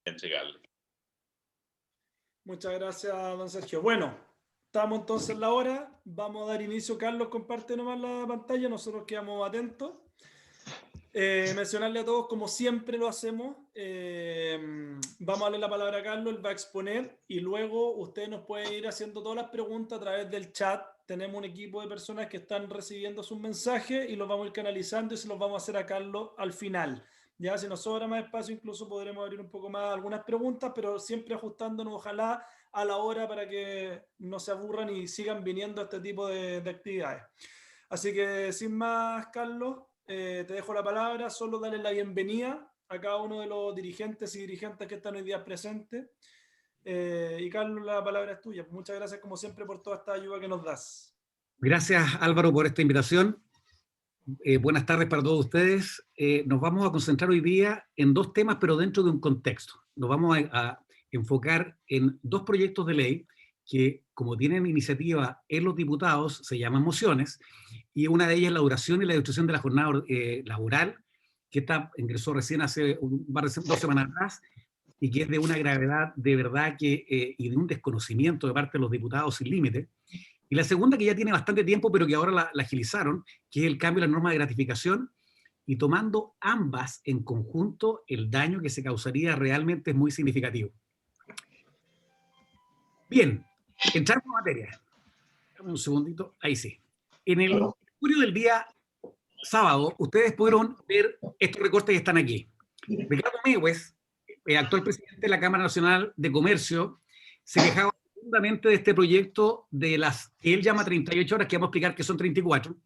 entregarle. Muchas gracias, don Sergio. Bueno, estamos entonces en la hora. Vamos a dar inicio. Carlos, comparte nomás la pantalla. Nosotros quedamos atentos. Mencionarle a todos, como siempre lo hacemos, vamos a darle la palabra a Carlos, él va a exponer y luego ustedes nos pueden ir haciendo todas las preguntas a través del chat. Tenemos un equipo de personas que están recibiendo sus mensajes y los vamos a ir canalizando y se los vamos a hacer a Carlos al final. Ya, si nos sobra más espacio, incluso podremos abrir un poco más algunas preguntas, pero siempre ajustándonos, ojalá, a la hora para que no se aburran y sigan viniendo a este tipo de actividades. Así que, sin más, Carlos, te dejo la palabra. Solo darle la bienvenida a cada uno de los dirigentes y dirigentes que están hoy día presentes. Y Carlos, la palabra es tuya. Muchas gracias, como siempre, por toda esta ayuda que nos das. Gracias, Álvaro, por esta invitación. Buenas tardes para todos ustedes. Nos vamos a concentrar hoy día en dos temas, pero dentro de un contexto. Nos vamos a enfocar en dos proyectos de ley que, como tienen iniciativa en los diputados, se llaman mociones, y una de ellas es la duración y la discusión de la jornada laboral, que ingresó recién hace 2 semanas atrás, y que es de una gravedad de verdad y de un desconocimiento de parte de los diputados sin límite. Y la segunda, que ya tiene bastante tiempo, pero que ahora la agilizaron, que es el cambio de la norma de gratificación, y tomando ambas en conjunto, el daño que se causaría realmente es muy significativo. Bien, entramos en materia. Dame un segundito, ahí sí. En el estudio del día sábado, ustedes pudieron ver estos recortes que están aquí. Ricardo Meiwes, actual presidente de la Cámara Nacional de Comercio, se quejaba profundamente de este proyecto de las que él llama 38 horas, que vamos a explicar que son 34,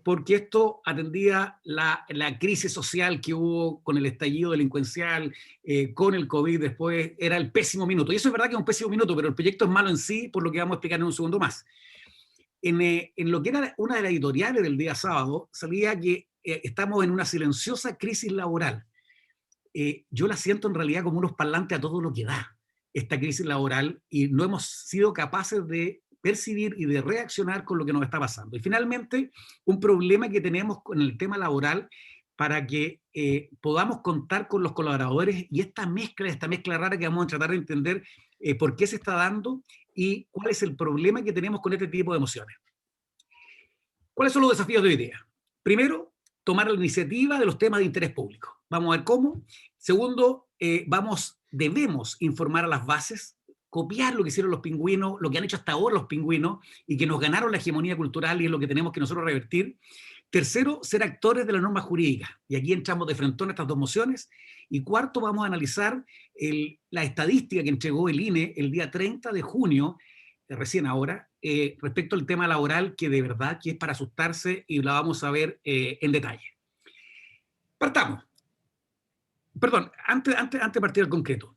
porque esto atendía la crisis social que hubo con el estallido delincuencial, con el COVID después, era el pésimo minuto. Y eso es verdad que es un pésimo minuto, pero el proyecto es malo en sí, por lo que vamos a explicar en un segundo más. En lo que era una de las editoriales del día sábado, salía que estamos en una silenciosa crisis laboral. Yo la siento en realidad como unos parlantes a todo lo que da esta crisis laboral, y no hemos sido capaces de percibir y de reaccionar con lo que nos está pasando. Y finalmente, un problema que tenemos con el tema laboral para que podamos contar con los colaboradores y esta mezcla rara que vamos a tratar de entender por qué se está dando y cuál es el problema que tenemos con este tipo de emociones. ¿Cuáles son los desafíos de hoy día? Primero, tomar la iniciativa de los temas de interés público. Vamos a ver cómo. Segundo, debemos informar a las bases, copiar lo que hicieron los pingüinos, lo que han hecho hasta ahora los pingüinos y que nos ganaron la hegemonía cultural y es lo que tenemos que nosotros revertir. Tercero, ser actores de la norma jurídica. Y aquí entramos de frentón a estas dos mociones. Y cuarto, vamos a analizar la estadística que entregó el INE el día 30 de junio, recién ahora, respecto al tema laboral, que de verdad que es para asustarse y la vamos a ver en detalle. Partamos. Perdón, antes de partir al concreto,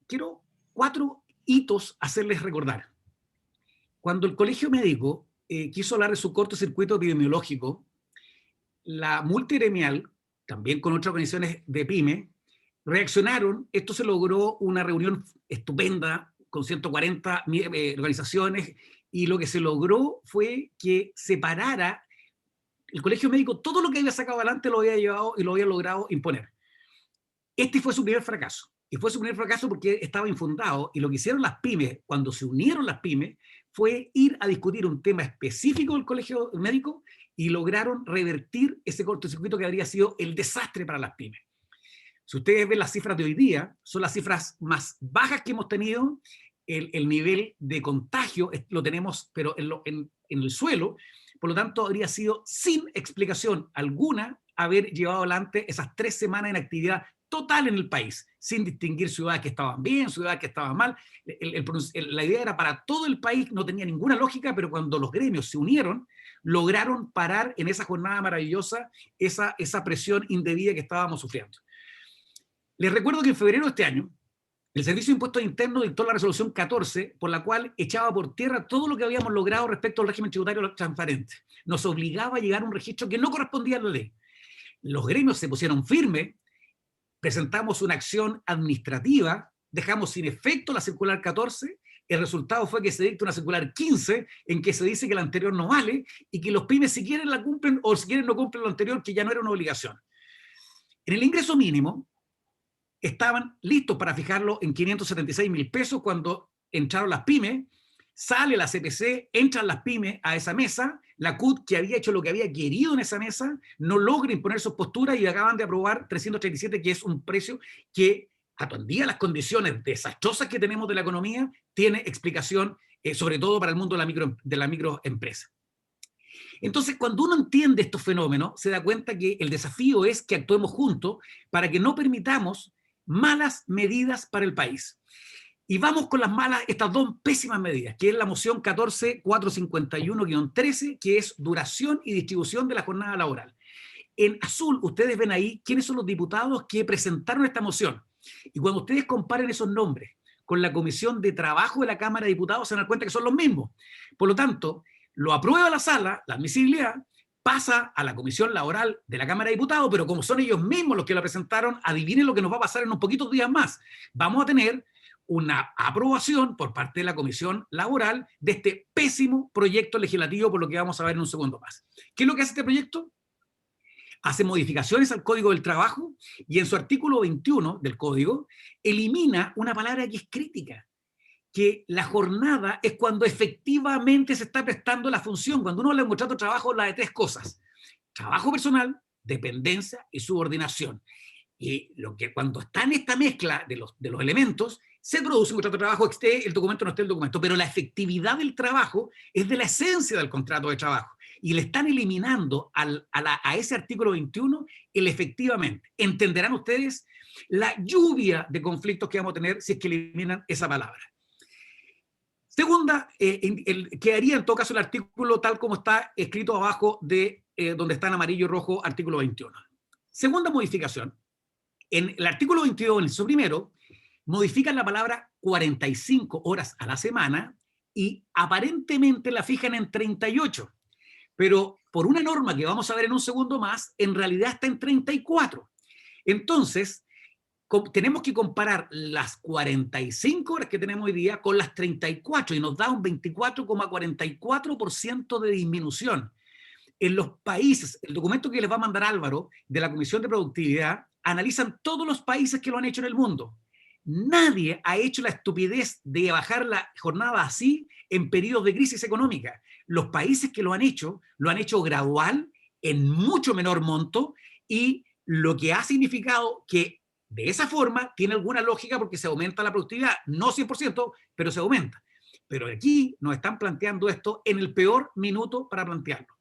quiero 4 hitos hacerles recordar. Cuando el Colegio Médico quiso hablar de su cortocircuito epidemiológico, la multigremial, también con otras organizaciones de PYME, reaccionaron. Esto se logró una reunión estupenda con 140 organizaciones, y lo que se logró fue que separara el Colegio Médico. Todo lo que había sacado adelante lo había llevado y lo había logrado imponer. Este fue su primer fracaso. Y fue su primer fracaso porque estaba infundado, y lo que hicieron las pymes, cuando se unieron las pymes, fue ir a discutir un tema específico del Colegio Médico y lograron revertir ese cortocircuito que habría sido el desastre para las pymes. Si ustedes ven las cifras de hoy día, son las cifras más bajas que hemos tenido. El nivel de contagio lo tenemos, pero en el suelo. Por lo tanto, habría sido sin explicación alguna haber llevado adelante esas 3 semanas en actividad total en el país, sin distinguir ciudades que estaban bien, ciudades que estaban mal. La idea era para todo el país, no tenía ninguna lógica, pero cuando los gremios se unieron, lograron parar en esa jornada maravillosa esa presión indebida que estábamos sufriendo. Les recuerdo que en febrero de este año, el Servicio de Impuestos Internos dictó la resolución 14, por la cual echaba por tierra todo lo que habíamos logrado respecto al régimen tributario transparente. Nos obligaba a llegar a un registro que no correspondía a la ley. Los gremios se pusieron firmes, presentamos una acción administrativa, dejamos sin efecto la circular 14, el resultado fue que se dicta una circular 15 en que se dice que la anterior no vale y que los pymes si quieren la cumplen o si quieren no cumplen lo anterior, que ya no era una obligación. En el ingreso mínimo, estaban listos para fijarlo en 576.000 pesos cuando entraron las pymes, sale la CPC, entran las pymes a esa mesa, la CUT, que había hecho lo que había querido en esa mesa, no logra imponer sus posturas y acaban de aprobar 337, que es un precio que, atendía las condiciones desastrosas que tenemos de la economía, tiene explicación, sobre todo para el mundo de la microempresa. Entonces, cuando uno entiende estos fenómenos, se da cuenta que el desafío es que actuemos juntos para que no permitamos malas medidas para el país. Y vamos con las malas, estas dos pésimas medidas, que es la moción 14.451-13, que es duración y distribución de la jornada laboral. En azul, ustedes ven ahí quiénes son los diputados que presentaron esta moción. Y cuando ustedes comparen esos nombres con la Comisión de Trabajo de la Cámara de Diputados, se dan cuenta que son los mismos. Por lo tanto, lo aprueba la sala, la admisibilidad, pasa a la Comisión Laboral de la Cámara de Diputados, pero como son ellos mismos los que la presentaron, adivinen lo que nos va a pasar en unos poquitos días más. Vamos a tener una aprobación por parte de la Comisión Laboral de este pésimo proyecto legislativo, por lo que vamos a ver en un segundo más. ¿Qué es lo que hace este proyecto? Hace modificaciones al Código del Trabajo y en su artículo 21 del Código elimina una palabra que es crítica, que la jornada es cuando efectivamente se está prestando la función. Cuando uno habla de un contrato de trabajo, habla de tres cosas: trabajo personal, dependencia y subordinación. Y lo que cuando está en esta mezcla de los elementos, se produce un contrato de trabajo, esté el documento o no esté el documento, pero la efectividad del trabajo es de la esencia del contrato de trabajo. Y le están eliminando a ese artículo 21 el efectivamente. Entenderán ustedes la lluvia de conflictos que vamos a tener si es que eliminan esa palabra. Segunda, quedaría en todo caso el artículo tal como está escrito abajo de donde está en amarillo y rojo, artículo 21. Segunda modificación. En el artículo 22, en el inciso primero, modifican la palabra 45 horas a la semana y aparentemente la fijan en 38. Pero por una norma que vamos a ver en un segundo más, en realidad está en 34. Entonces, tenemos que comparar las 45 horas que tenemos hoy día con las 34 y nos da un 24,44% de disminución. En los países, el documento que les va a mandar Álvaro de la Comisión de Productividad, analizan todos los países que lo han hecho en el mundo. Nadie ha hecho la estupidez de bajar la jornada así en periodos de crisis económica. Los países que lo han hecho gradual, en mucho menor monto, y lo que ha significado que de esa forma tiene alguna lógica porque se aumenta la productividad, no 100%, pero se aumenta. Pero aquí nos están planteando esto en el peor minuto para plantearlo.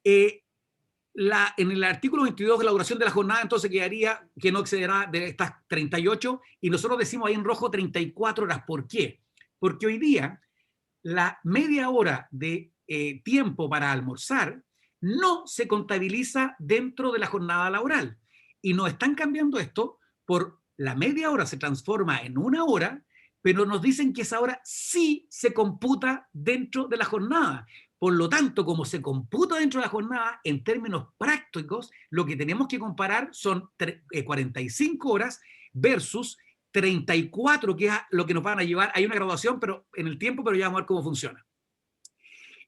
En el artículo 22 de la duración de la jornada, entonces quedaría que no excederá de estas 38, y nosotros decimos ahí en rojo 34 horas. ¿Por qué? Porque hoy día la media hora de tiempo para almorzar no se contabiliza dentro de la jornada laboral. Y nos están cambiando esto por la media hora se transforma en una hora, pero nos dicen que esa hora sí se computa dentro de la jornada. Por lo tanto, como se computa dentro de la jornada, en términos prácticos, lo que tenemos que comparar son 45 horas versus 34, que es lo que nos van a llevar. Hay una graduación pero en el tiempo, pero ya vamos a ver cómo funciona.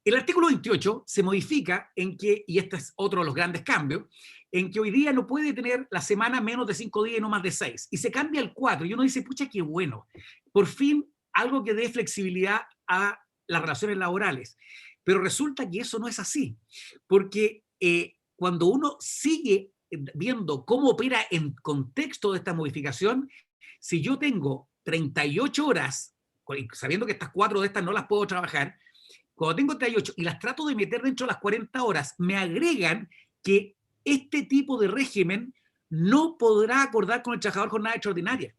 El artículo 28 se modifica en que, y este es otro de los grandes cambios, en que hoy día no puede tener la semana menos de 5 días y no más de 6. Y se cambia al 4. Y uno dice, pucha, qué bueno. Por fin, algo que dé flexibilidad a las relaciones laborales. Pero resulta que eso no es así. Porque cuando uno sigue viendo cómo opera en contexto de esta modificación, si yo tengo 38 horas, sabiendo que estas 4 de estas no las puedo trabajar, cuando tengo 38 y las trato de meter dentro de las 40 horas, me agregan que este tipo de régimen no podrá acordar con el trabajador jornada extraordinaria.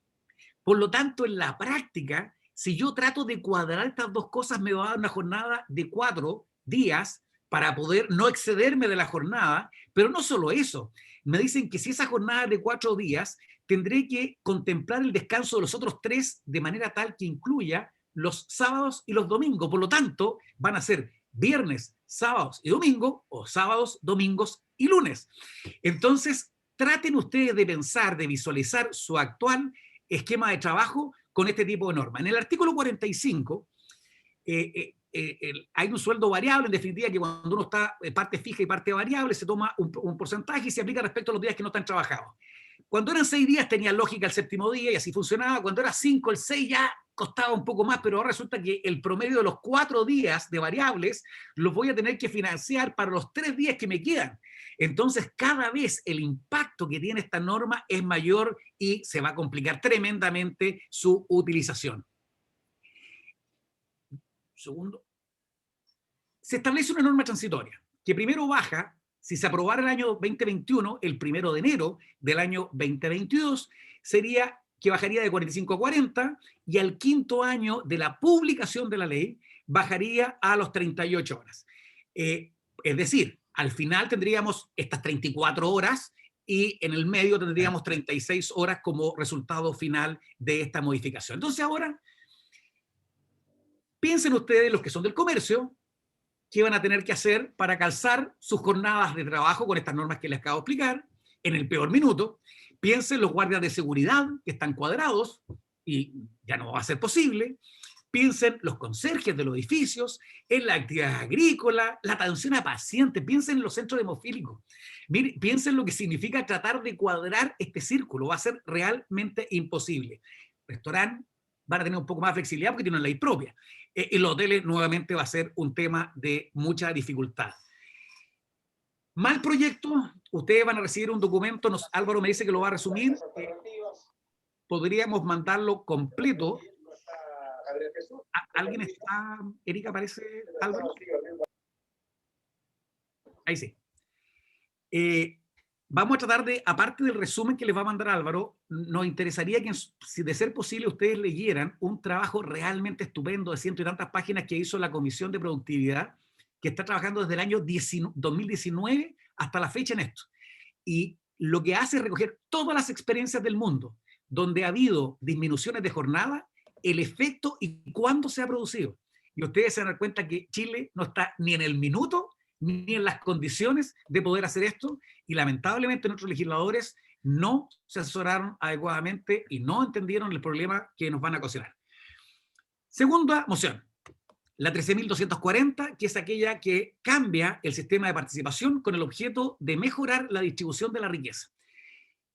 Por lo tanto, en la práctica, si yo trato de cuadrar estas dos cosas, me va a dar una jornada de 4 días para poder no excederme de la jornada, pero no solo eso. Me dicen que si esa jornada es de 4 días, tendré que contemplar el descanso de los otros 3 de manera tal que incluya los sábados y los domingos. Por lo tanto, van a ser viernes, sábados y domingo, o sábados, domingos y lunes. Entonces, traten ustedes de pensar, de visualizar su actual esquema de trabajo con este tipo de normas. En el artículo 45 hay un sueldo variable, en definitiva, que cuando uno está parte fija y parte variable, se toma un porcentaje y se aplica respecto a los días que no están trabajados. Cuando eran 6 días tenía lógica el séptimo día y así funcionaba. Cuando era 5, el 6 ya costaba un poco más, pero ahora resulta que el promedio de los 4 días de variables los voy a tener que financiar para los 3 días que me quedan. Entonces, cada vez el impacto que tiene esta norma es mayor y se va a complicar tremendamente su utilización. Segundo. Se establece una norma transitoria que primero baja, si se aprobara el año 2021, el 1 de enero del año 2022, sería que bajaría de 45 a 40 y al 5.º año de la publicación de la ley bajaría a los 38 horas. Es decir, al final tendríamos estas 34 horas y en el medio tendríamos 36 horas como resultado final de esta modificación. Entonces ahora, piensen ustedes, los que son del comercio, qué van a tener que hacer para calzar sus jornadas de trabajo con estas normas que les acabo de explicar en el peor minuto. Piensen los guardias de seguridad que están cuadrados y ya no va a ser posible. Piensen los conserjes de los edificios, en la actividad agrícola, la atención a pacientes. Piensen en los centros hemofílicos. Miren, piensen lo que significa tratar de cuadrar este círculo. Va a ser realmente imposible. Restaurantes van a tener un poco más de flexibilidad porque tienen una ley propia. En los hoteles nuevamente va a ser un tema de mucha dificultad. Mal proyecto, ustedes van a recibir un documento, Álvaro me dice que lo va a resumir, podríamos mandarlo completo. ¿Alguien está? Erika, ¿parece Álvaro? Ahí sí. Vamos a tratar de, aparte del resumen que les va a mandar Álvaro, nos interesaría que, si de ser posible, ustedes leyeran un trabajo realmente estupendo de 100 y tantas páginas que hizo la Comisión de Productividad, que está trabajando desde el año 2019 hasta la fecha en esto. Y lo que hace es recoger todas las experiencias del mundo, donde ha habido disminuciones de jornada, el efecto y cuándo se ha producido. Y ustedes se dan cuenta que Chile no está ni en el minuto, ni en las condiciones de poder hacer esto, y lamentablemente nuestros legisladores no se asesoraron adecuadamente y no entendieron el problema que nos van a ocasionar. Segunda moción, la 13.240, que es aquella que cambia el sistema de participación con el objeto de mejorar la distribución de la riqueza.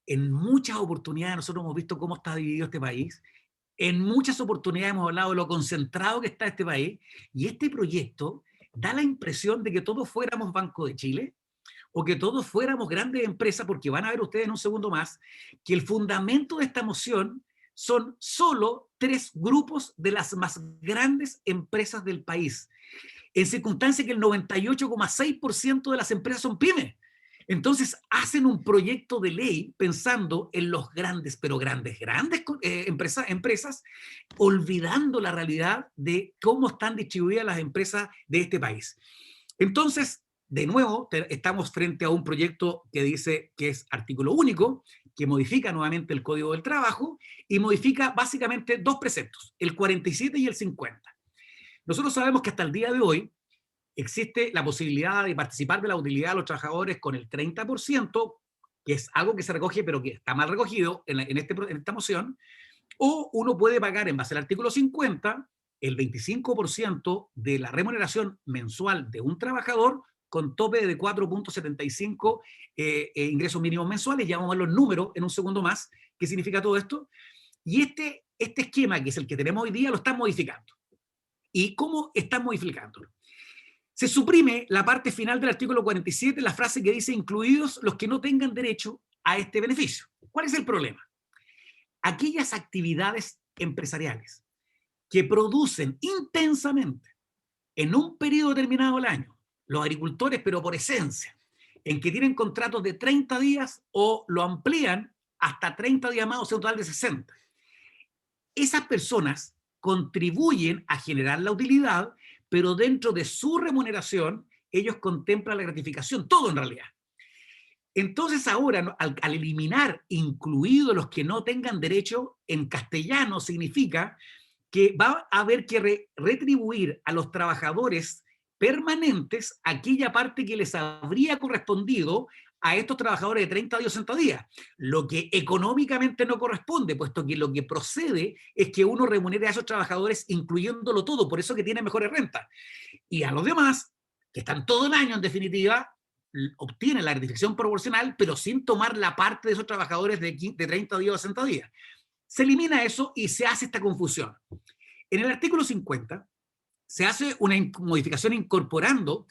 En muchas oportunidades nosotros hemos visto cómo está dividido este país, en muchas oportunidades hemos hablado de lo concentrado que está este país, y este proyecto da la impresión de que todos fuéramos Banco de Chile o que todos fuéramos grandes empresas, porque van a ver ustedes en un segundo más que el fundamento de esta moción son solo 3 grupos de las más grandes empresas del país, en circunstancia que el 98,6% de las empresas son pymes. Entonces hacen un proyecto de ley pensando en los grandes, pero grandes empresas, olvidando la realidad de cómo están distribuidas las empresas de este país. Entonces, de nuevo, estamos frente a un proyecto que dice que es artículo único, que modifica nuevamente el Código del Trabajo y modifica básicamente 2 preceptos, el 47 y el 50. Nosotros sabemos que hasta el día de hoy existe la posibilidad de participar de la utilidad de los trabajadores con el 30%, que es algo que se recoge, pero que está mal recogido en esta moción, o uno puede pagar en base al artículo 50 el 25% de la remuneración mensual de un trabajador con tope de 4.75 ingresos mínimos mensuales. Ya vamos a ver los números en un segundo más, qué significa todo esto. Y este esquema, que es el que tenemos hoy día, lo están modificando. ¿Y cómo están modificándolo? Se suprime la parte final del artículo 47, la frase que dice incluidos los que no tengan derecho a este beneficio. ¿Cuál es el problema? Aquellas actividades empresariales que producen intensamente en un periodo determinado del año, los agricultores, pero por esencia, en que tienen contratos de 30 días o lo amplían hasta 30 días más, o sea, un total de 60. Esas personas contribuyen a generar la utilidad, pero dentro de su remuneración, ellos contemplan la gratificación, todo en realidad. Entonces ahora, al eliminar incluidos los que no tengan derecho, en castellano significa que va a haber que retribuir a los trabajadores permanentes aquella parte que les habría correspondido a estos trabajadores de 30 días o 60 días, lo que económicamente no corresponde, puesto que lo que procede es que uno remunere a esos trabajadores incluyéndolo todo, por eso que tienen mejores rentas. Y a los demás, que están todo el año en definitiva, obtiene la gratificación proporcional, pero sin tomar la parte de esos trabajadores de 30 días o 60 días. Se elimina eso y se hace esta confusión. En el artículo 50 se hace una modificación incorporando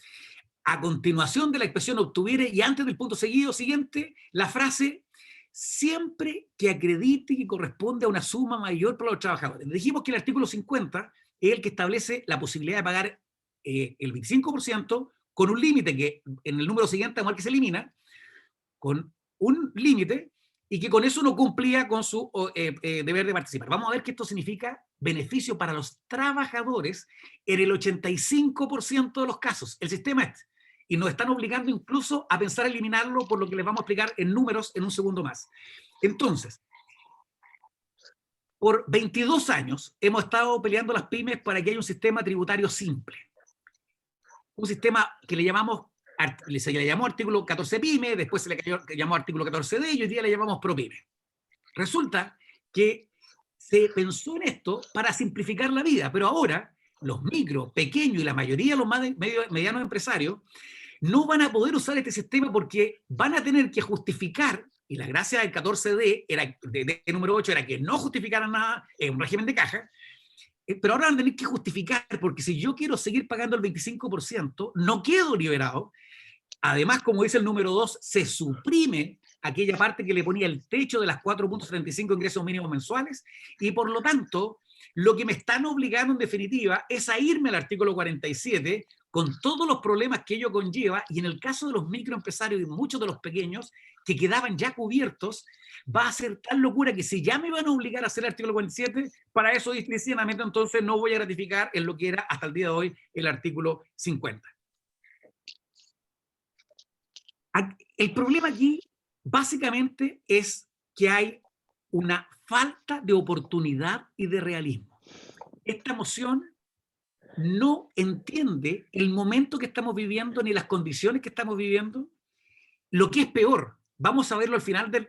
a continuación de la expresión obtuviere y antes del punto siguiente la frase siempre que acredite que corresponde a una suma mayor para los trabajadores. Dijimos que el artículo 50 es el que establece la posibilidad de pagar el 25% con un límite que en el número siguiente, al que se elimina, con un límite, y que con eso no cumplía con su deber de participar. Vamos a ver que esto significa beneficio para los trabajadores en el 85% de los casos. El sistema es, y nos están obligando incluso a pensar eliminarlo, por lo que les vamos a explicar en números en un segundo más. Entonces, por 22 años hemos estado peleando las pymes para que haya un sistema tributario simple. Un sistema que le llamó artículo 14 PYME, después se le llamó artículo 14D y hoy día le llamamos ProPyme. Resulta que se pensó en esto para simplificar la vida, pero ahora los micro, pequeños y la mayoría de los medianos empresarios no van a poder usar este sistema porque van a tener que justificar, y la gracia del 14D de número 8 era que no justificaran nada en un régimen de caja, pero ahora van a tener que justificar, porque si yo quiero seguir pagando el 25%, no quedo liberado. Además, como dice el número 2, se suprime aquella parte que le ponía el techo de las 4.35 ingresos mínimos mensuales, y por lo tanto, lo que me están obligando en definitiva es a irme al artículo 47 con todos los problemas que ello conlleva, y en el caso de los microempresarios y muchos de los pequeños que quedaban ya cubiertos, va a ser tal locura que si ya me van a obligar a hacer el artículo 47, para eso discrecionalmente entonces no voy a ratificar en lo que era hasta el día de hoy el artículo 50. El problema aquí básicamente es que hay una falta de oportunidad y de realismo. Esta moción no entiende el momento que estamos viviendo ni las condiciones que estamos viviendo. Lo que es peor, vamos a verlo al final de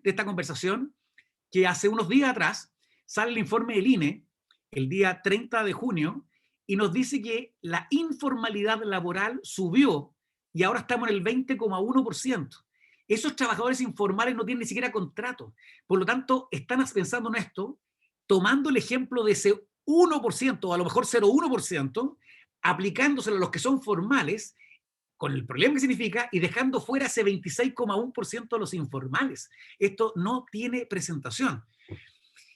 esta conversación, que hace unos días atrás sale el informe del INE, el día 30 de junio, y nos dice que la informalidad laboral subió y ahora estamos en el 20,1%. Esos trabajadores informales no tienen ni siquiera contrato. Por lo tanto, están pensando en esto, tomando el ejemplo de ese 1%, o a lo mejor 0,1%, aplicándoselo a los que son formales, con el problema que significa, y dejando fuera ese 26,1% de los informales. Esto no tiene presentación.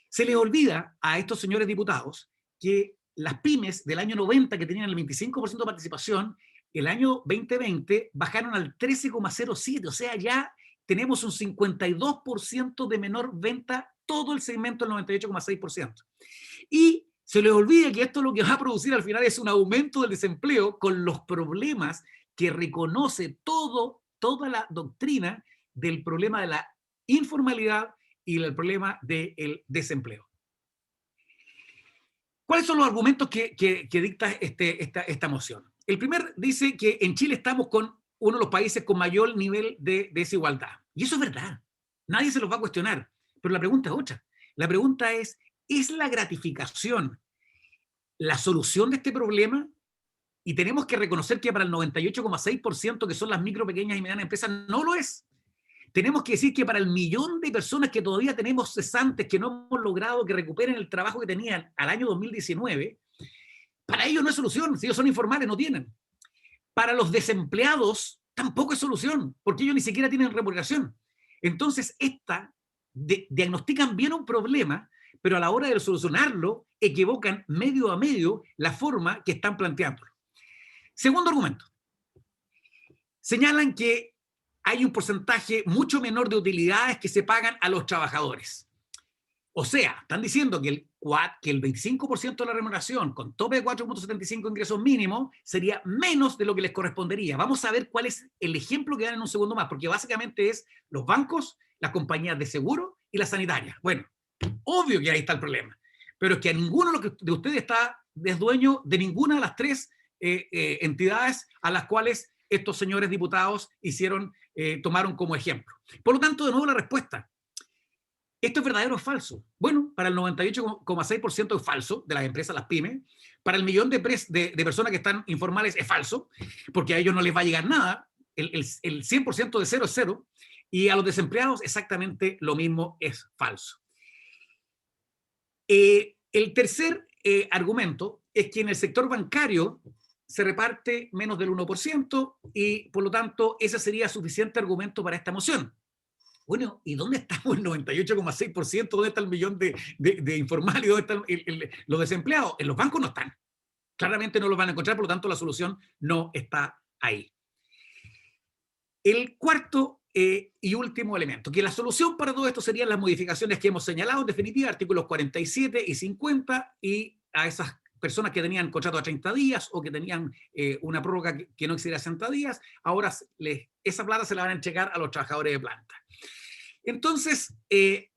Se les olvida a estos señores diputados que las pymes del año 90, que tenían el 25% de participación, el año 2020 bajaron al 13,07%, o sea, ya tenemos un 52% de menor venta, todo el segmento del 98,6%. Y se les olvida que esto lo que va a producir al final es un aumento del desempleo con los problemas que reconoce toda la doctrina del problema de la informalidad y el problema del desempleo. ¿Cuáles son los argumentos que dicta esta moción? El primer dice que en Chile estamos con uno de los países con mayor nivel de desigualdad. Y eso es verdad. Nadie se los va a cuestionar. Pero la pregunta es otra. La pregunta ¿es la gratificación la solución de este problema? Y tenemos que reconocer que para el 98,6% que son las micro, pequeñas y medianas empresas no lo es. Tenemos que decir que para el 1.000.000 de personas que todavía tenemos cesantes, que no hemos logrado que recuperen el trabajo que tenían al año 2019, para ellos no es solución. Si ellos son informales, no tienen. Para los desempleados tampoco es solución, porque ellos ni siquiera tienen remuneración. Entonces, diagnostican bien un problema, pero a la hora de solucionarlo, equivocan medio a medio la forma que están planteándolo. Segundo argumento. Señalan que hay un porcentaje mucho menor de utilidades que se pagan a los trabajadores. O sea, están diciendo que el 25% de la remuneración con tope de 4.75 ingresos mínimos sería menos de lo que les correspondería. Vamos a ver cuál es el ejemplo que dan en un segundo más, porque básicamente es los bancos, las compañías de seguro y las sanitarias. Bueno, obvio que ahí está el problema, pero es que a ninguno de ustedes es dueño de ninguna de las tres entidades a las cuales estos señores diputados tomaron como ejemplo. Por lo tanto, de nuevo la respuesta. ¿Esto es verdadero o falso? Bueno, para el 98,6% es falso de las empresas, las pymes. Para el 1.000.000 de personas que están informales es falso, porque a ellos no les va a llegar nada. el 100% de cero es cero, y a los desempleados exactamente lo mismo es falso. El tercer argumento es que en el sector bancario se reparte menos del 1% y por lo tanto ese sería suficiente argumento para esta moción. Bueno, ¿y dónde estamos el 98,6%? ¿Dónde está el millón de informales? ¿Y dónde están los desempleados? En los bancos no están. Claramente no los van a encontrar, por lo tanto la solución no está ahí. El cuarto y último elemento, que la solución para todo esto serían las modificaciones que hemos señalado, en definitiva, artículos 47 y 50, y a esas personas que tenían contrato a 30 días o que tenían una prórroga que no excediera 60 días, ahora esa plata se la van a entregar a los trabajadores de planta. Entonces, y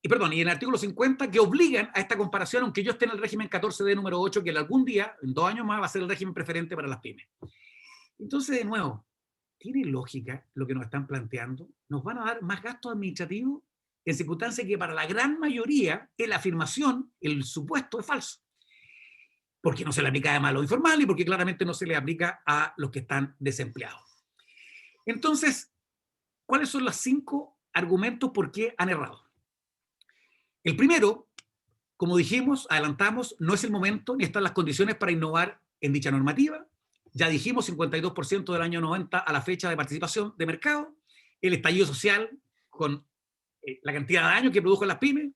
en el artículo 50, que obligan a esta comparación, aunque yo esté en el régimen 14D número 8, que algún día, en 2 años más, va a ser el régimen preferente para las pymes. Entonces, de nuevo, ¿tiene lógica lo que nos están planteando? ¿Nos van a dar más gastos administrativos en circunstancias que para la gran mayoría la afirmación, el supuesto es falso? Porque no se le aplica además a los informales y porque claramente no se le aplica a los que están desempleados. Entonces, ¿cuáles son los 5 argumentos por qué han errado? El primero, como dijimos, adelantamos, no es el momento ni están las condiciones para innovar en dicha normativa. Ya dijimos, 52% del año 90 a la fecha de participación de mercado, el estallido social con la cantidad de daño que produjo en las pymes,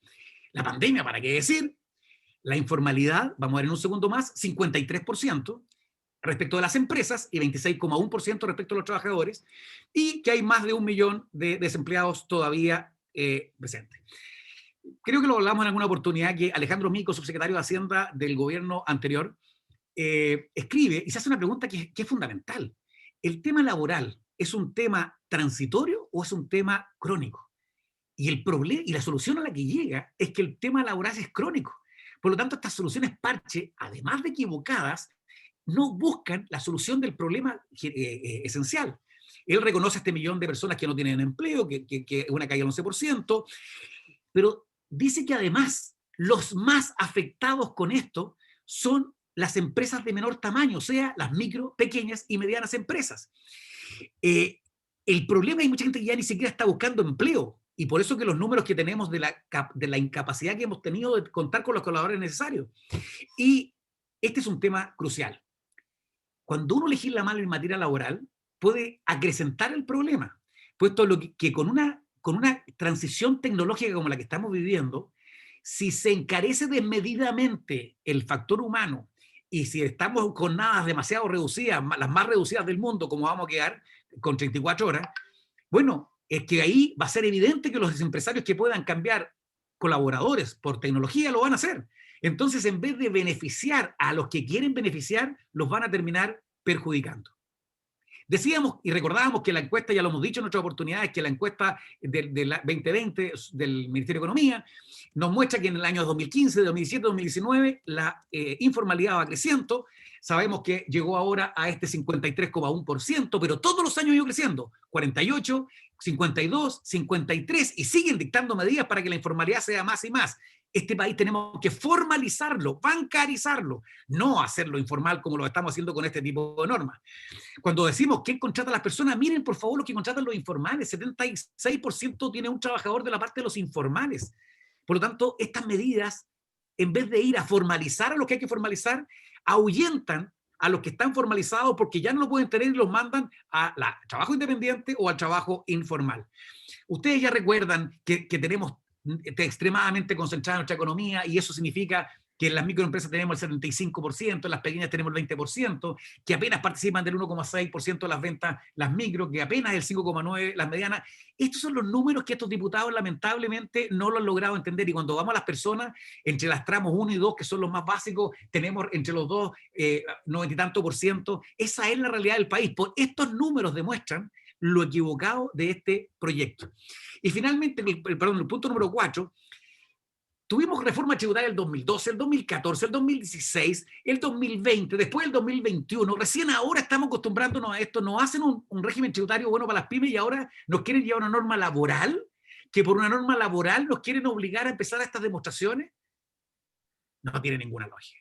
la pandemia, ¿para qué decir? La informalidad, vamos a ver en un segundo más, 53% respecto de las empresas y 26,1% respecto a los trabajadores, y que hay más de 1 millón de desempleados todavía presentes. Creo que lo hablamos en alguna oportunidad, que Alejandro Mico, subsecretario de Hacienda del gobierno anterior, escribe y se hace una pregunta que es fundamental. ¿El tema laboral es un tema transitorio o es un tema crónico? Y el problema y la solución a la que llega es que el tema laboral es crónico. Por lo tanto, estas soluciones parche, además de equivocadas, no buscan la solución del problema esencial. Él reconoce a este millón de personas que no tienen empleo, que es una caída del 11%, pero dice que además los más afectados con esto son las empresas de menor tamaño, o sea, las micro, pequeñas y medianas empresas. El problema, hay mucha gente que ya ni siquiera está buscando empleo, y por eso que los números que tenemos de la incapacidad que hemos tenido de contar con los colaboradores necesarios. Y este es un tema crucial. Cuando uno legisla mal en materia laboral, puede acrecentar el problema, puesto que con una transición tecnológica como la que estamos viviendo, si se encarece desmedidamente el factor humano y si estamos con jornadas demasiado reducidas, las más reducidas del mundo, como vamos a quedar con 34 horas, bueno, es que ahí va a ser evidente que los empresarios que puedan cambiar colaboradores por tecnología lo van a hacer. Entonces, en vez de beneficiar a los que quieren beneficiar, los van a terminar perjudicando. Decíamos y recordábamos que la encuesta, ya lo hemos dicho en otras oportunidades, que la encuesta de la 2020 del Ministerio de Economía nos muestra que en el año 2015, 2017, 2019 la informalidad va creciendo. Sabemos que llegó ahora a este 53,1%, pero todos los años ha ido creciendo, 48, 52, 53, y siguen dictando medidas para que la informalidad sea más y más. Este país tenemos que formalizarlo, bancarizarlo, no hacerlo informal como lo estamos haciendo con este tipo de normas. Cuando decimos quién contrata a las personas, miren por favor los que contratan los informales, 76% tiene un trabajador de la parte de los informales. Por lo tanto, estas medidas, en vez de ir a formalizar a los que hay que formalizar, ahuyentan a los que están formalizados porque ya no lo pueden tener y los mandan al trabajo independiente o al trabajo informal. Ustedes ya recuerdan que tenemos extremadamente concentrada nuestra economía, y eso significa que en las microempresas tenemos el 75%, en las pequeñas tenemos el 20%, que apenas participan del 1,6% de las ventas las micro, que apenas el 5,9% las medianas. Estos son los números que estos diputados lamentablemente no lo han logrado entender, y cuando vamos a las personas, entre las tramos 1 y 2, que son los más básicos, tenemos entre los dos 90 y tanto %. Esa es la realidad del país. Por estos números demuestran lo equivocado de este proyecto. Y finalmente, el punto número 4, tuvimos reforma tributaria el 2012, el 2014, el 2016, el 2020, después el 2021. Recién ahora estamos acostumbrándonos a esto. Nos hacen un régimen tributario bueno para las pymes y ahora nos quieren llevar una norma laboral, que por una norma laboral nos quieren obligar a empezar a estas demostraciones. No tiene ninguna lógica.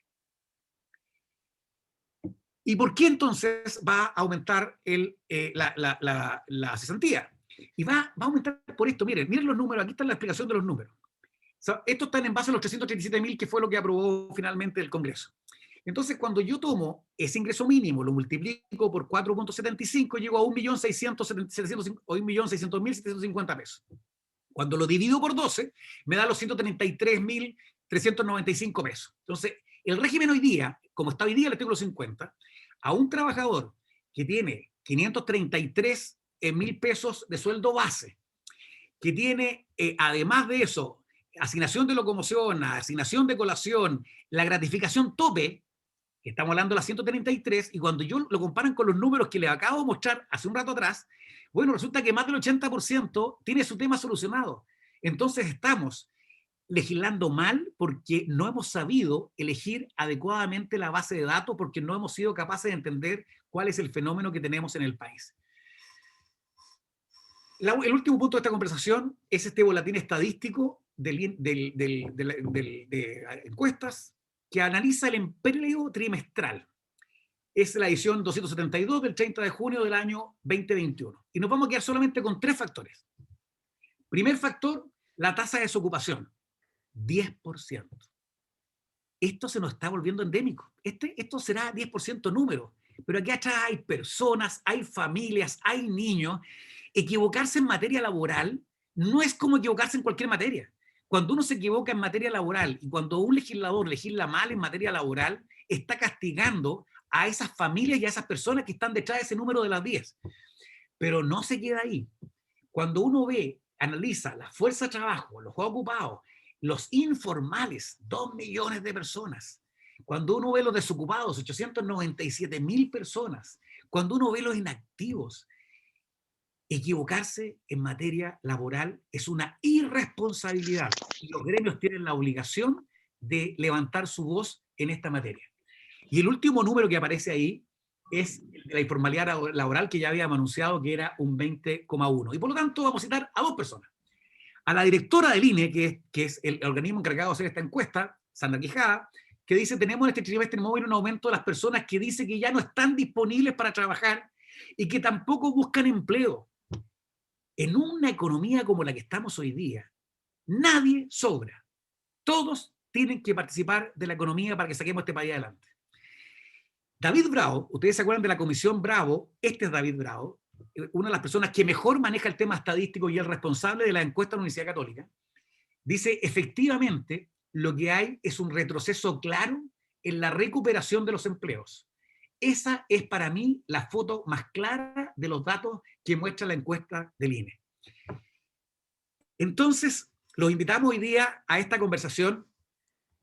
¿Y por qué entonces va a aumentar la cesantía? Y va a aumentar por esto. Miren los números, aquí está la explicación de los números. O sea, estos están en base a los 337.000, que fue lo que aprobó finalmente el Congreso. Entonces, cuando yo tomo ese ingreso mínimo, lo multiplico por 4.75, llego a 1.600.750 pesos. Cuando lo divido por 12, me da los 133.395 pesos. Entonces, el régimen hoy día, como está hoy día el artículo 50, a un trabajador que tiene 533.000 pesos de sueldo base, que tiene, además de eso, asignación de locomoción, asignación de colación, la gratificación tope, que estamos hablando de la 133, y cuando yo lo comparan con los números que les acabo de mostrar hace un rato atrás, bueno, resulta que más del 80% tiene su tema solucionado. Entonces estamos legislando mal porque no hemos sabido elegir adecuadamente la base de datos, porque no hemos sido capaces de entender cuál es el fenómeno que tenemos en el país. El último punto de esta conversación es este boletín estadístico de encuestas que analiza el empleo trimestral. Es la edición 272 del 30 de junio del año 2021. Y nos vamos a quedar solamente con 3 factores. Primer factor, la tasa de desocupación, 10%. Esto se nos está volviendo endémico. Esto será 10% número, pero aquí atrás hay personas, hay familias, hay niños. Equivocarse en materia laboral no es como equivocarse en cualquier materia. Cuando uno se equivoca en materia laboral y cuando un legislador legisla mal en materia laboral, está castigando a esas familias y a esas personas que están detrás de ese número de las 10. Pero no se queda ahí. Cuando uno ve, analiza la fuerza de trabajo, los juegos ocupados, los informales, 2 millones de personas. Cuando uno ve los desocupados, 897.000 personas. Cuando uno ve los inactivos, equivocarse en materia laboral es una irresponsabilidad y los gremios tienen la obligación de levantar su voz en esta materia. Y el último número que aparece ahí es la informalidad laboral, que ya habíamos anunciado que era un 20,1. Y por lo tanto vamos a citar a 2 personas. A la directora del INE, que es el organismo encargado de hacer esta encuesta, Sandra Quijada, que dice: tenemos en este trimestre móvil un aumento de las personas que dice que ya no están disponibles para trabajar y que tampoco buscan empleo. En una economía como la que estamos hoy día, nadie sobra. Todos tienen que participar de la economía para que saquemos este país adelante. David Bravo, ustedes se acuerdan de la comisión Bravo, este es David Bravo, una de las personas que mejor maneja el tema estadístico y el responsable de la encuesta de la Universidad Católica, dice: efectivamente, lo que hay es un retroceso claro en la recuperación de los empleos. Esa es para mí la foto más clara de los datos que muestra la encuesta del INE. Entonces, los invitamos hoy día a esta conversación,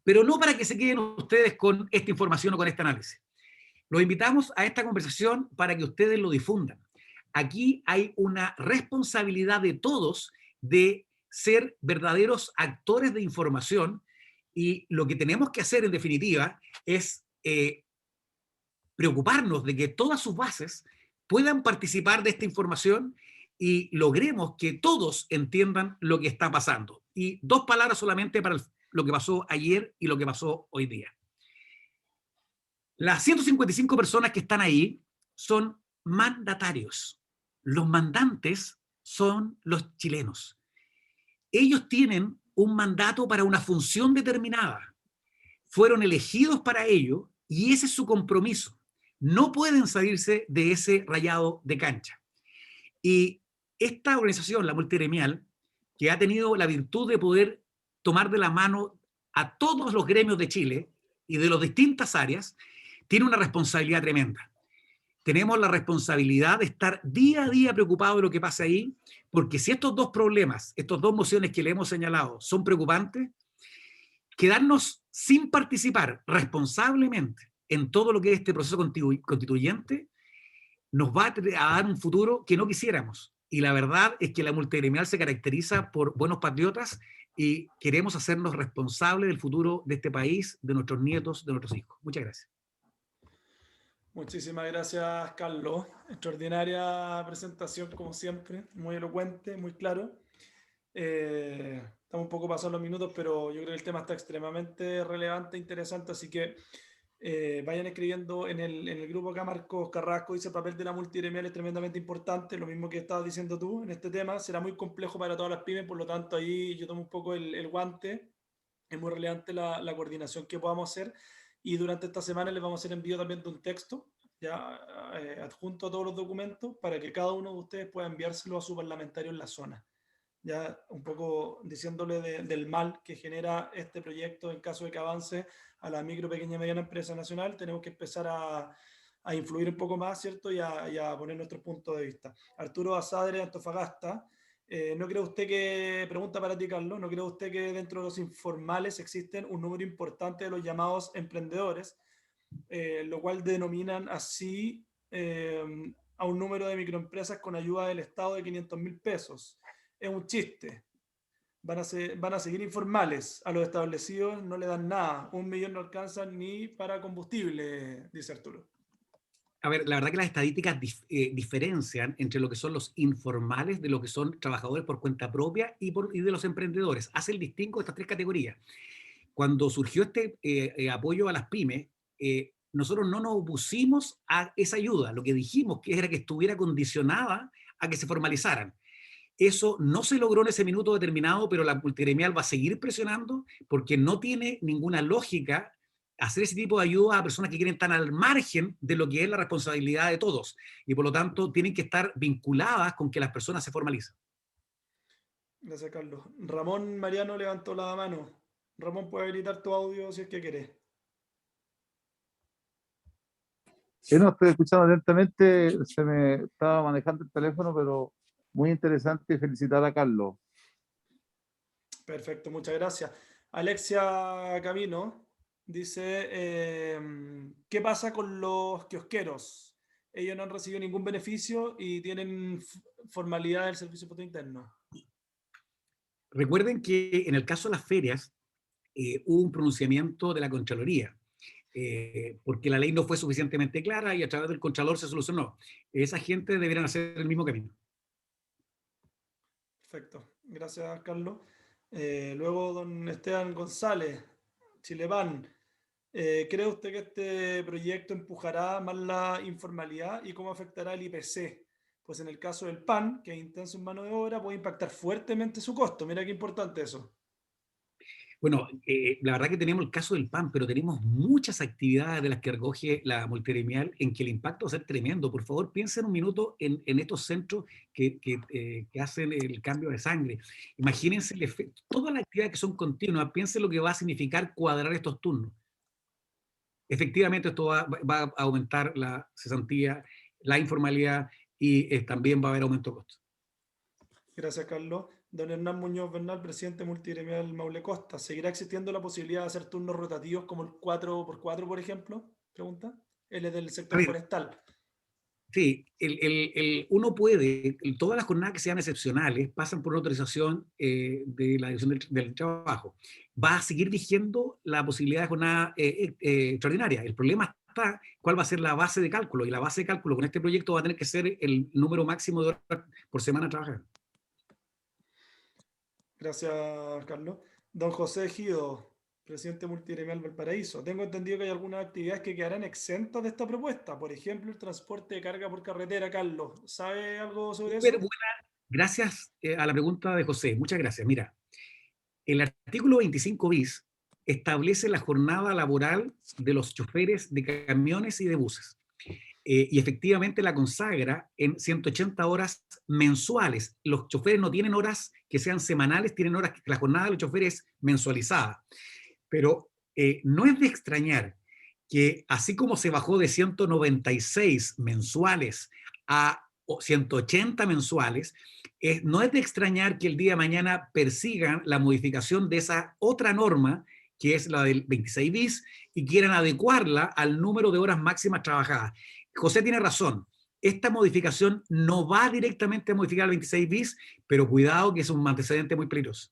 pero no para que se queden ustedes con esta información o con este análisis. Los invitamos a esta conversación para que ustedes lo difundan. Aquí hay una responsabilidad de todos de ser verdaderos actores de información, y lo que tenemos que hacer en definitiva es preocuparnos de que todas sus bases puedan participar de esta información y logremos que todos entiendan lo que está pasando. Y 2 palabras solamente para lo que pasó ayer y lo que pasó hoy día. Las 155 personas que están ahí son mandatarios. Los mandantes son los chilenos. Ellos tienen un mandato para una función determinada. Fueron elegidos para ello y ese es su compromiso. No pueden salirse de ese rayado de cancha. Y esta organización, la multigremial, que ha tenido la virtud de poder tomar de la mano a todos los gremios de Chile y de las distintas áreas, tiene una responsabilidad tremenda. Tenemos la responsabilidad de estar día a día preocupados de lo que pasa ahí, porque si estos 2 problemas, estas 2 mociones que le hemos señalado son preocupantes, quedarnos sin participar responsablemente en todo lo que es este proceso constituyente nos va a dar un futuro que no quisiéramos. Y la verdad es que la multigremial se caracteriza por buenos patriotas y queremos hacernos responsables del futuro de este país, de nuestros nietos, de nuestros hijos. Muchas gracias. Muchísimas gracias, Carlos. Extraordinaria presentación, como siempre. Muy elocuente, muy claro. Estamos un poco pasados los minutos, pero yo creo que el tema está extremadamente relevante e interesante, así que vayan escribiendo en el grupo acá. Marcos Carrasco dice: el papel de la multigremial es tremendamente importante, lo mismo que estabas diciendo tú en este tema. Será muy complejo para todas las pymes, por lo tanto ahí yo tomo un poco el guante. Es muy relevante la coordinación que podamos hacer, y durante esta semana les vamos a hacer envío también de un texto ya adjunto a todos los documentos, para que cada uno de ustedes pueda enviárselo a su parlamentario en la zona, ya un poco diciéndole del mal que genera este proyecto en caso de que avance a la micro, pequeña y mediana empresa nacional. Tenemos que empezar a influir un poco más, ¿cierto? Y a poner nuestro punto de vista. Arturo Asadre, Antofagasta. ¿No cree usted que, pregunta para ti, Carlos, ¿no cree usted que dentro de los informales existen un número importante de los llamados emprendedores, lo cual denominan así a un número de microempresas con ayuda del Estado de 500.000 pesos? Es un chiste. Van a seguir informales. A los establecidos no le dan nada. 1 millón no alcanza ni para combustible, dice Arturo. A ver, la verdad que las estadísticas diferencian entre lo que son los informales de lo que son trabajadores por cuenta propia y de los emprendedores. Hace el distingo de estas tres categorías. Cuando surgió este apoyo a las pymes, nosotros no nos opusimos a esa ayuda. Lo que dijimos que era que estuviera condicionada a que se formalizaran. Eso no se logró en ese minuto determinado, pero la multigremial va a seguir presionando, porque no tiene ninguna lógica hacer ese tipo de ayuda a personas que quieren estar al margen de lo que es la responsabilidad de todos, y por lo tanto tienen que estar vinculadas con que las personas se formalicen. Gracias, Carlos. Ramón Mariano levantó la mano. Ramón, puede habilitar tu audio si es que querés. Yo no estoy escuchando atentamente, se me estaba manejando el teléfono, pero muy interesante, felicitar a Carlos. Perfecto, muchas gracias. Alexia Camino dice: ¿qué pasa con los kiosqueros? Ellos no han recibido ningún beneficio y tienen formalidad del servicio de impuesto interno. Recuerden que en el caso de las ferias hubo un pronunciamiento de la Contraloría, porque la ley no fue suficientemente clara y a través del Contralor se solucionó. Esa gente deberían hacer el mismo camino. Perfecto, gracias, Carlos. Luego, don Esteban González, Chilepan. ¿Cree usted que este proyecto empujará más la informalidad y cómo afectará el IPC? Pues en el caso del pan, que es intenso en mano de obra, puede impactar fuertemente su costo. Mira qué importante eso. Bueno, la verdad que tenemos el caso del PAN, pero tenemos muchas actividades de las que recoge la multigremial en que el impacto va a ser tremendo. Por favor, piensen un minuto en estos centros que hacen el cambio de sangre. Imagínense el efecto, todas las actividades que son continuas, piensen lo que va a significar cuadrar estos turnos. Efectivamente, esto va a aumentar la cesantía, la informalidad, y también va a haber aumento de costos. Gracias, Carlos. Don Hernán Muñoz Bernal, presidente multigremial Maule Costa. ¿Seguirá existiendo la posibilidad de hacer turnos rotativos como el 4x4, por ejemplo? Pregunta. Él es del sector forestal. Sí, uno puede, todas las jornadas que sean excepcionales pasan por una autorización de la Dirección del Trabajo. Va a seguir vigiendo la posibilidad de jornada extraordinaria. El problema está cuál va a ser la base de cálculo, y la base de cálculo con este proyecto va a tener que ser el número máximo de horas por semana a trabajar. Gracias, Carlos. Don José Ejido, presidente multigremial Valparaíso. Tengo entendido que hay algunas actividades que quedarán exentas de esta propuesta. Por ejemplo, el transporte de carga por carretera. Carlos, ¿sabe algo sobre eso? Gracias a la pregunta de José. Muchas gracias. Mira, el artículo 25 bis establece la jornada laboral de los choferes de camiones y de buses. Y efectivamente la consagra en 180 horas mensuales. Los choferes no tienen horas que sean semanales, tienen horas que la jornada de los choferes es mensualizada. Pero no es de extrañar que, así como se bajó de 196 mensuales a 180 mensuales, no es de extrañar que el día de mañana persigan la modificación de esa otra norma, que es la del 26 bis, y quieran adecuarla al número de horas máximas trabajadas. José tiene razón. Esta modificación no va directamente a modificar el 26 bis, pero cuidado que es un antecedente muy peligroso.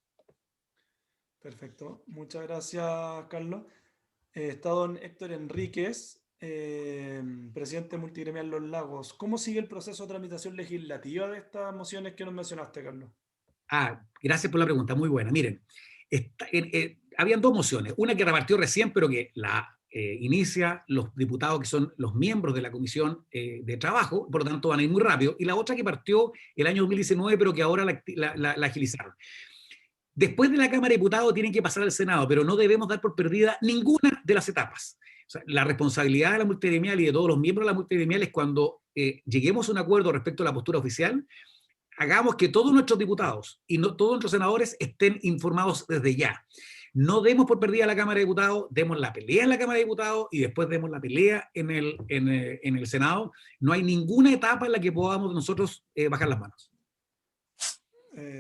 Perfecto. Muchas gracias, Carlos. Está don Héctor Enríquez, presidente multigremial Los Lagos. ¿Cómo sigue el proceso de tramitación legislativa de estas mociones que nos mencionaste, Carlos? Gracias por la pregunta, muy buena. Miren, habían dos mociones, una que repartió recién, pero que inicia, los diputados que son los miembros de la Comisión de Trabajo, por lo tanto van a ir muy rápido, y la otra que partió el año 2019, pero que ahora la agilizaron. Después de la Cámara de Diputados tienen que pasar al Senado, pero no debemos dar por perdida ninguna de las etapas. O sea, la responsabilidad de la multigremial y de todos los miembros de la multigremial es cuando lleguemos a un acuerdo respecto a la postura oficial, hagamos que todos nuestros diputados y todos nuestros senadores estén informados desde ya. No demos por perdida la Cámara de Diputados, demos la pelea en la Cámara de Diputados y después demos la pelea en el Senado. No hay ninguna etapa en la que podamos nosotros bajar las manos.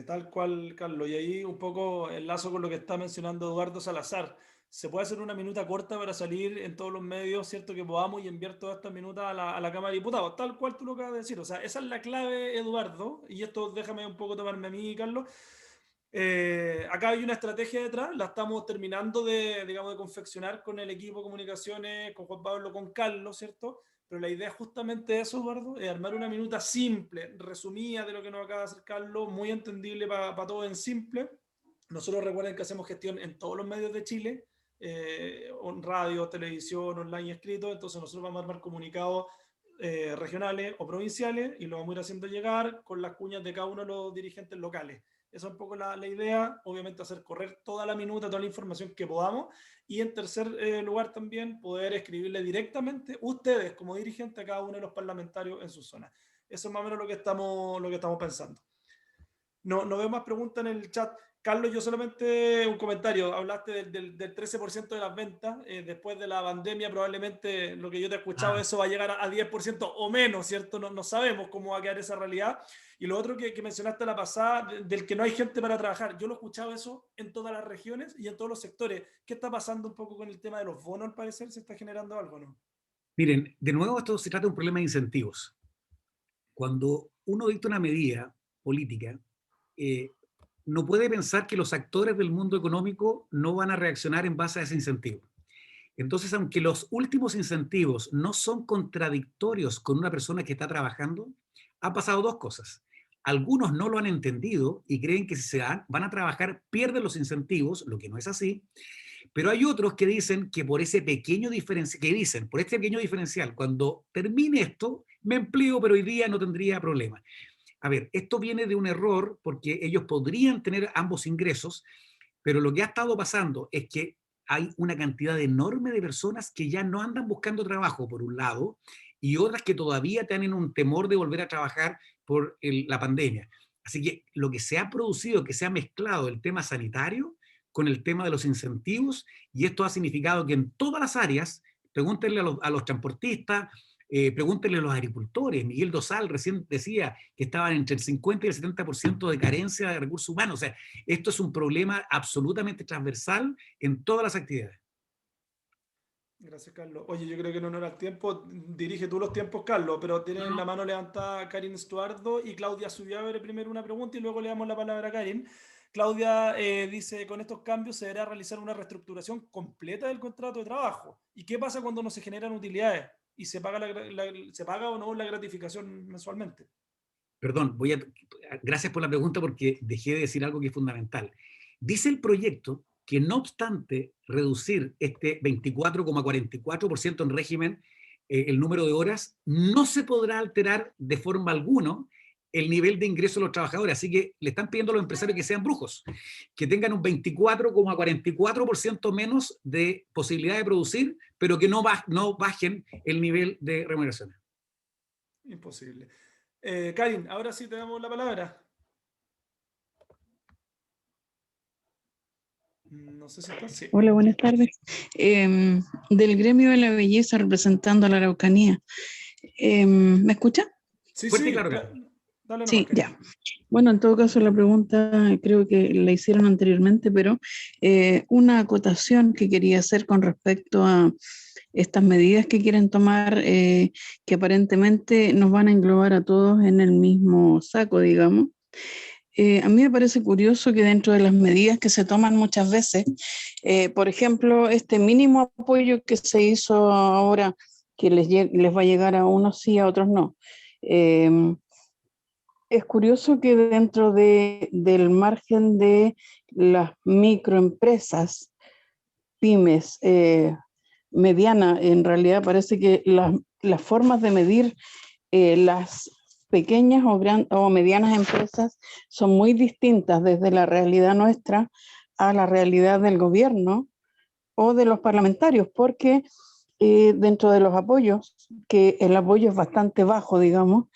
Tal cual, Carlos. Y ahí un poco enlazo con lo que está mencionando Eduardo Salazar. Se puede hacer una minuta corta para salir en todos los medios, ¿cierto? Que podamos y enviar todas estas minutas a la Cámara de Diputados, tal cual tú lo acabas de decir. O sea, esa es la clave, Eduardo, y esto déjame un poco tomarme a mí, Carlos. Acá hay una estrategia detrás, la estamos terminando digamos, de confeccionar con el equipo de comunicaciones, con Juan Pablo, con Carlos, ¿cierto? Pero la idea es justamente eso, Eduardo, es armar una minuta simple, resumida de lo que nos acaba de hacer Carlos, muy entendible para todos en simple. Nosotros recuerden que hacemos gestión en todos los medios de Chile, radio, televisión, online y escrito, entonces nosotros vamos a armar comunicados regionales o provinciales y lo vamos a ir haciendo llegar con las cuñas de cada uno de los dirigentes locales. Esa es un poco la idea, obviamente hacer correr toda la minuta, toda la información que podamos, y en tercer lugar también poder escribirle directamente ustedes como dirigentes a cada uno de los parlamentarios en su zona. Eso es más o menos lo que estamos pensando. No veo más preguntas en el chat. Carlos, yo solamente un comentario. Hablaste del 13% de las ventas. Después de la pandemia, probablemente lo que yo te he escuchado, eso va a llegar a 10% o menos, ¿cierto? No sabemos cómo va a quedar esa realidad. Y lo otro que mencionaste la pasada, del que no hay gente para trabajar. Yo lo he escuchado eso en todas las regiones y en todos los sectores. ¿Qué está pasando un poco con el tema de los bonos, al parecer? ¿Se está generando algo, no? Miren, de nuevo esto se trata de un problema de incentivos. Cuando uno dicta una medida política, no puede pensar que los actores del mundo económico no van a reaccionar en base a ese incentivo. Entonces, aunque los últimos incentivos no son contradictorios con una persona que está trabajando, han pasado dos cosas. Algunos no lo han entendido y creen que si van a trabajar pierden los incentivos, lo que no es así. Pero hay otros que dicen que por ese pequeño diferencial, cuando termine esto, me empleo, pero hoy día no tendría problema. A ver, esto viene de un error porque ellos podrían tener ambos ingresos, pero lo que ha estado pasando es que hay una cantidad enorme de personas que ya no andan buscando trabajo, por un lado, y otras que todavía tienen un temor de volver a trabajar por la pandemia. Así que lo que se ha producido, que se ha mezclado el tema sanitario con el tema de los incentivos, y esto ha significado que en todas las áreas, pregúntenle a los transportistas, pregúntenle a los agricultores. Miguel Dosal recién decía que estaban entre el 50 y el 70% de carencia de recursos humanos. O sea, esto es un problema absolutamente transversal en todas las actividades. Gracias, Carlos. Oye, yo creo que en honor al tiempo, dirige tú los tiempos, Carlos, pero tienen la mano levantada Karin Estuardo y Claudia Subiabre primero una pregunta y luego le damos la palabra a Karin. Claudia dice, con estos cambios se deberá realizar una reestructuración completa del contrato de trabajo. ¿Y qué pasa cuando no se generan utilidades? ¿Y se paga, se paga o no la gratificación mensualmente? Perdón, gracias por la pregunta porque dejé de decir algo que es fundamental. Dice el proyecto que no obstante reducir este 24,44% en régimen, el número de horas, no se podrá alterar de forma alguna el nivel de ingreso de los trabajadores. Así que le están pidiendo a los empresarios que sean brujos, que tengan un 24,44% menos de posibilidad de producir, pero que no bajen el nivel de remuneración. Imposible. Karin, ahora sí te damos la palabra. No sé si está. Sí. Hola, buenas tardes. Del gremio de la belleza representando a la Araucanía. ¿Me escucha? Sí, Fuerte, sí, claro. Dale Sí, nomás, ya. Bueno, en todo caso la pregunta creo que la hicieron anteriormente, pero una acotación que quería hacer con respecto a estas medidas que quieren tomar, que aparentemente nos van a englobar a todos en el mismo saco, digamos. A mí me parece curioso que dentro de las medidas que se toman muchas veces, por ejemplo, este mínimo apoyo que se hizo ahora, que les va a llegar a unos sí, a otros no. Es curioso que dentro del margen de las microempresas, pymes, mediana. En realidad parece que las formas de medir las pequeñas o medianas empresas son muy distintas desde la realidad nuestra a la realidad del gobierno o de los parlamentarios, porque dentro de los apoyos, que el apoyo es bastante bajo, digamos,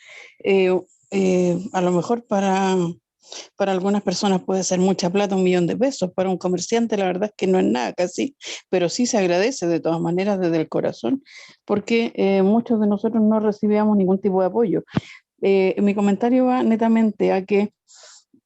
a lo mejor para algunas personas puede ser mucha plata, 1 millón de pesos. Para un comerciante la verdad es que no es nada casi, pero sí se agradece de todas maneras desde el corazón, porque muchos de nosotros no recibíamos ningún tipo de apoyo. Mi comentario va netamente a que,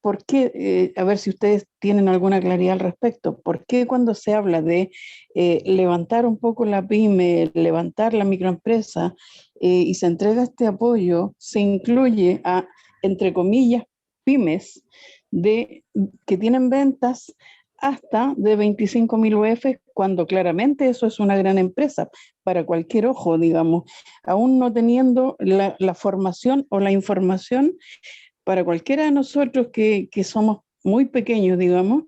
¿por qué? A ver si ustedes tienen alguna claridad al respecto. ¿Por qué cuando se habla de levantar un poco la pyme, levantar la microempresa y se entrega este apoyo, se incluye a, entre comillas, pymes que tienen ventas hasta de 25.000 UF, cuando claramente eso es una gran empresa para cualquier ojo, digamos, aún no teniendo la formación o la información para cualquiera de nosotros que somos muy pequeños, digamos.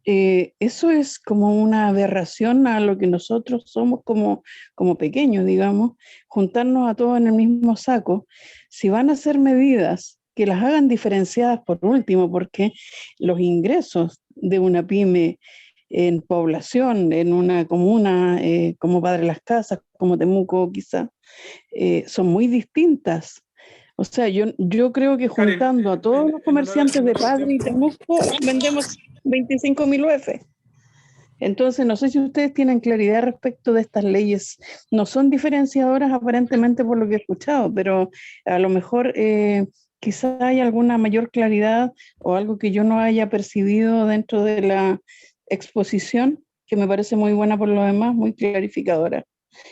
Eso es como una aberración a lo que nosotros somos como pequeños, digamos, juntarnos a todos en el mismo saco. Si van a hacer medidas, que las hagan diferenciadas por último, porque los ingresos de una pyme en población, en una comuna como Padre Las Casas, como Temuco quizá, son muy distintas. O sea, yo creo que juntando a todos los comerciantes de Padre y Temuco, vendemos 25.000 UF. Entonces, no sé si ustedes tienen claridad respecto de estas leyes. No son diferenciadoras aparentemente por lo que he escuchado, pero a lo mejor quizá hay alguna mayor claridad o algo que yo no haya percibido dentro de la exposición, que me parece muy buena por lo demás, muy clarificadora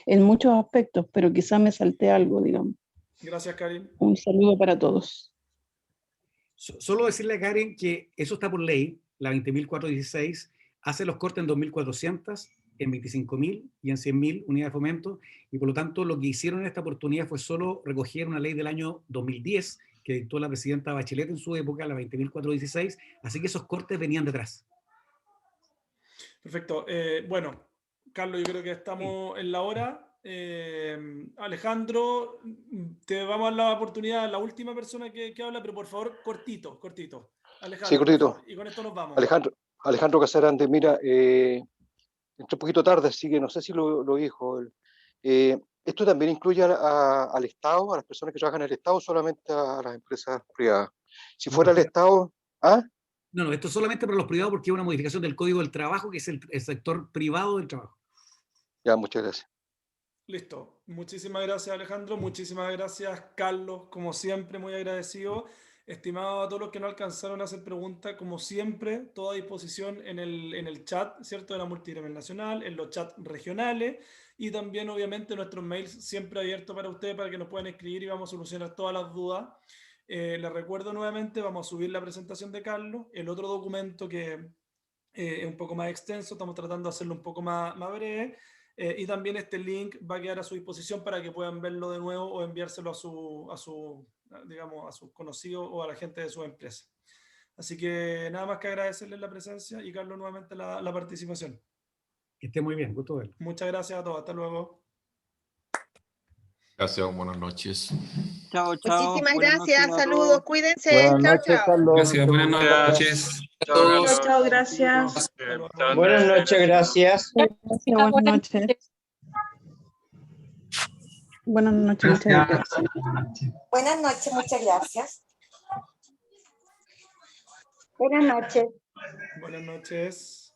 en muchos aspectos, pero quizá me salté algo, digamos. Gracias, Karin. Un saludo para todos. Solo decirle a Karen que eso está por ley, la 20.416, hace los cortes en 2.400, en 25.000 y en 100.000 unidades de fomento, y por lo tanto lo que hicieron en esta oportunidad fue solo recoger una ley del año 2010 que dictó la presidenta Bachelet en su época, la 20.416, así que esos cortes venían detrás. Perfecto. Bueno, Carlos, yo creo que estamos en la hora. Alejandro, te vamos a dar la oportunidad, la última persona que habla, pero por favor, cortito. Alejandro, Sí, cortito. y con esto nos vamos. Alejandro Casarante, mira, entré un poquito tarde, así que no sé si lo dijo. ¿Esto también incluye al Estado, a las personas que trabajan en el Estado, o solamente a las empresas privadas? Si fuera el Estado... ¿Ah? No, esto es solamente para los privados porque es una modificación del Código del Trabajo, que es el sector privado del trabajo. Ya, muchas gracias. Listo. Muchísimas gracias, Alejandro. Muchísimas gracias, Carlos. Como siempre, muy agradecido. Estimado a todos los que no alcanzaron a hacer preguntas, como siempre, toda disposición en el chat, ¿cierto? De la Multigremial Nacional, en los chats regionales y también, obviamente, nuestros mails siempre abiertos para ustedes para que nos puedan escribir y vamos a solucionar todas las dudas. Les recuerdo nuevamente, vamos a subir la presentación de Carlos, el otro documento que es un poco más extenso, estamos tratando de hacerlo un poco más breve. Y también este link va a quedar a su disposición para que puedan verlo de nuevo o enviárselo digamos, a sus conocidos o a la gente de su empresa. Así que nada más que agradecerles la presencia y Carlos nuevamente la participación. Que esté muy bien, gusto verlo. Muchas gracias a todos, hasta luego. Gracias, buenas noches. Chao. Muchísimas Buenas gracias, noches a saludos, todos. cuídense. Buenas Chao, noches, chao. Carlos. Gracias, buenas Muchas noches. Chao, gracias. Hasta luego. Buenas noches, gracias. Buenas noches. Buenas noches, muchas gracias. Buenas noches, muchas gracias. Buenas noches. Buenas noches.